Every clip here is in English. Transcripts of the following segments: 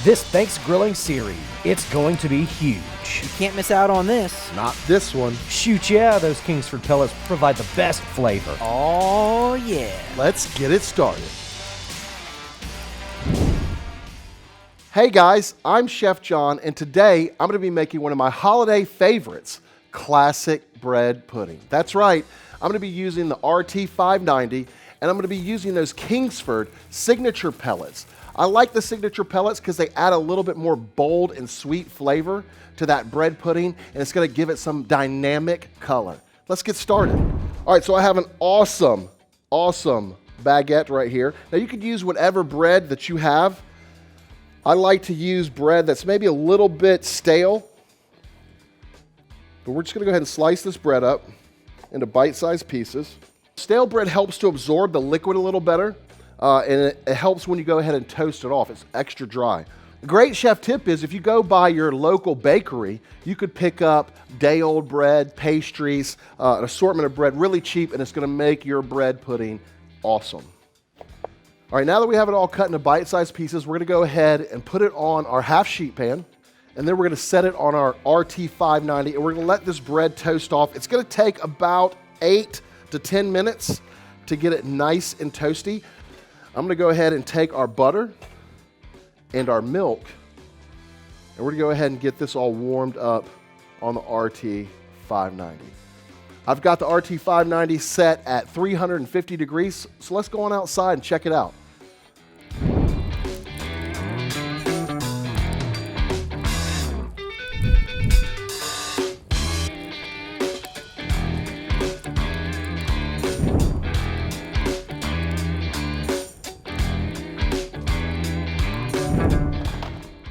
This Thanksgrilling series, it's going to be huge. You can't miss out on this. Not this one. Shoot, yeah, those Kingsford Pellets provide the best flavor. Oh, yeah. Let's get it started. Hey guys, I'm Chef John, and today I'm going to be making one of my holiday favorites, classic bread pudding. That's right, I'm going to be using the RT590, and I'm going to be using those Kingsford signature pellets. I like the signature pellets because they add a little bit more bold and sweet flavor to that bread pudding, and it's going to give it some dynamic color. Let's get started. All right, so I have an awesome baguette right here. Now you could use whatever bread that you have. I like to use bread that's maybe a little bit stale, but we're just going to go ahead and slice this bread up into bite-sized pieces. Stale bread helps to absorb the liquid a little better, and it helps when you go ahead and toast it off. It's extra dry. A great chef tip is if you go by your local bakery, you could pick up day-old bread, pastries, an assortment of bread really cheap, and it's going to make your bread pudding awesome. All right, now that we have it all cut into bite-sized pieces, we're going to go ahead and put it on our half-sheet pan, and then we're going to set it on our RT590, and we're going to let this bread toast off. It's going to take about 8 to 10 minutes to get it nice and toasty. I'm going to go ahead and take our butter and our milk, and we're going to go ahead and get this all warmed up on the RT590. I've got the RT590 set at 350 degrees, so let's go on outside and check it out.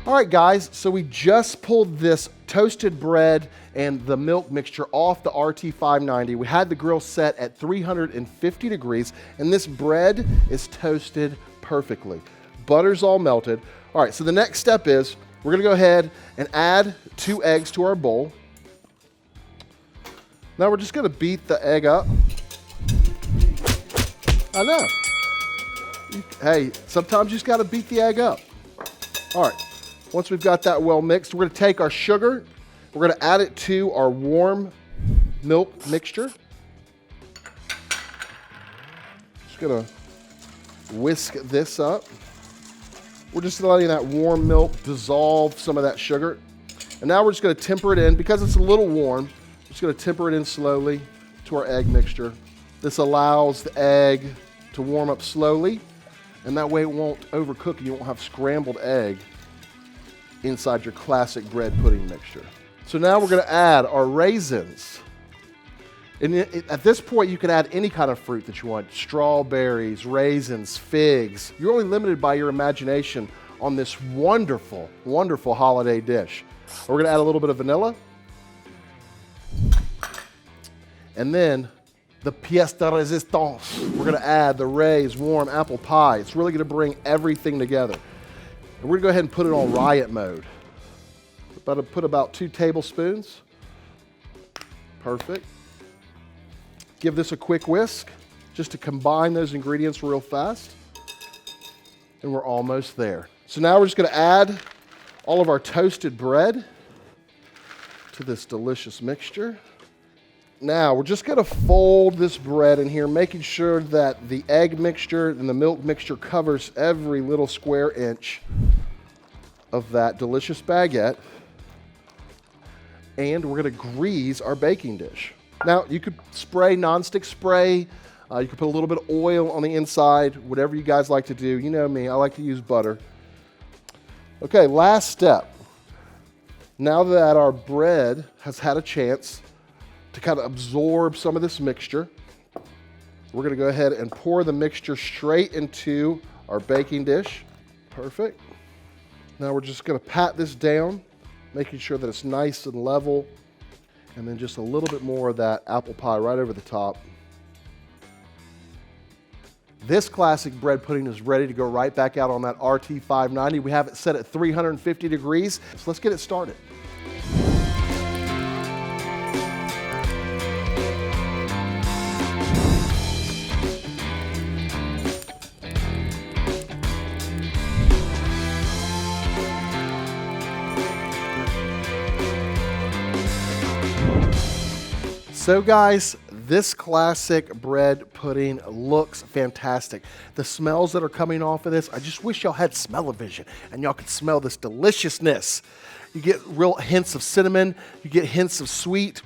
All right, guys, so we just pulled this toasted bread and the milk mixture off the RT590. We had the grill set at 350 degrees, and this bread is toasted perfectly. Butter's all melted. All right, so the next step is we're gonna go ahead and add 2 eggs to our bowl. Now we're just gonna beat the egg up. I know. Hey, sometimes you just gotta beat the egg up. All right. Once we've got that well mixed, we're going to take our sugar, we're going to add it to our warm milk mixture. Just going to whisk this up. We're just letting that warm milk dissolve some of that sugar. And now we're just going to temper it in. Because it's a little warm, we're just going to temper it in slowly to our egg mixture. This allows the egg to warm up slowly, and that way it won't overcook and you won't have scrambled egg inside your classic bread pudding mixture. So now we're going to add our raisins. And at this point, you can add any kind of fruit that you want. Strawberries, raisins, figs. You're only limited by your imagination on this wonderful, wonderful holiday dish. We're going to add a little bit of vanilla. And then the pièce de résistance. We're going to add the Ray's warm apple pie. It's really going to bring everything together. And we're going to go ahead and put it on riot mode. Put about 2 tablespoons. Perfect. Give this a quick whisk just to combine those ingredients real fast. And we're almost there. So now we're just going to add all of our toasted bread to this delicious mixture. Now we're just going to fold this bread in here, making sure that the egg mixture and the milk mixture covers every little square inch of that delicious baguette. And we're going to grease our baking dish. Now you could spray nonstick spray. You could put a little bit of oil on the inside, whatever you guys like to do. You know me, I like to use butter. Okay, last step. Now that our bread has had a chance to kind of absorb some of this mixture, we're going to go ahead and pour the mixture straight into our baking dish. Perfect. Now we're just going to pat this down, making sure that it's nice and level, and then just a little bit more of that apple pie right over the top. This classic bread pudding is ready to go right back out on that RT590. We have it set at 350 degrees, so let's get it started. So guys, this classic bread pudding looks fantastic. The smells that are coming off of this, I just wish y'all had smell-o-vision and y'all could smell this deliciousness. You get real hints of cinnamon, you get hints of sweet.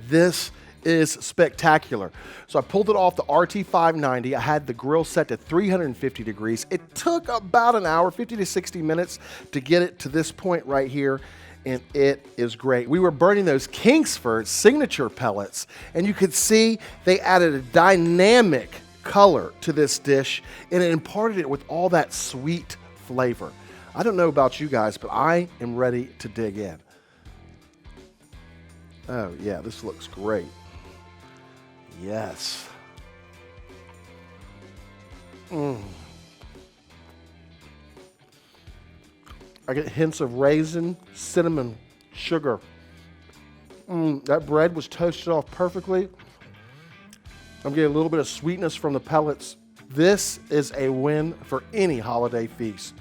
This is spectacular. So I pulled it off the RT590. I had the grill set to 350 degrees. It took about an hour, 50 to 60 minutes to get it to this point right here. And it is great. We were burning those Kingsford signature pellets, and you could see they added a dynamic color to this dish, and it imparted it with all that sweet flavor. I don't know about you guys, but I am ready to dig in. Oh yeah, this looks great. Yes. I get hints of raisin, cinnamon, sugar. That bread was toasted off perfectly. I'm getting a little bit of sweetness from the pellets. This is a win for any holiday feast.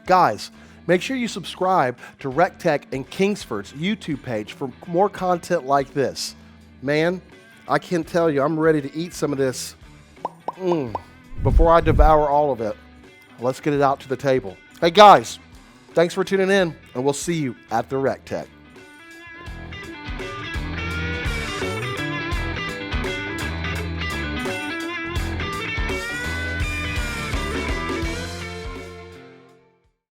Guys, make sure you subscribe to recteq and Kingsford's YouTube page for more content like this. Man, I can tell you, I'm ready to eat some of this. Before I devour all of it, let's get it out to the table. Hey guys, thanks for tuning in, and we'll see you at the recteq.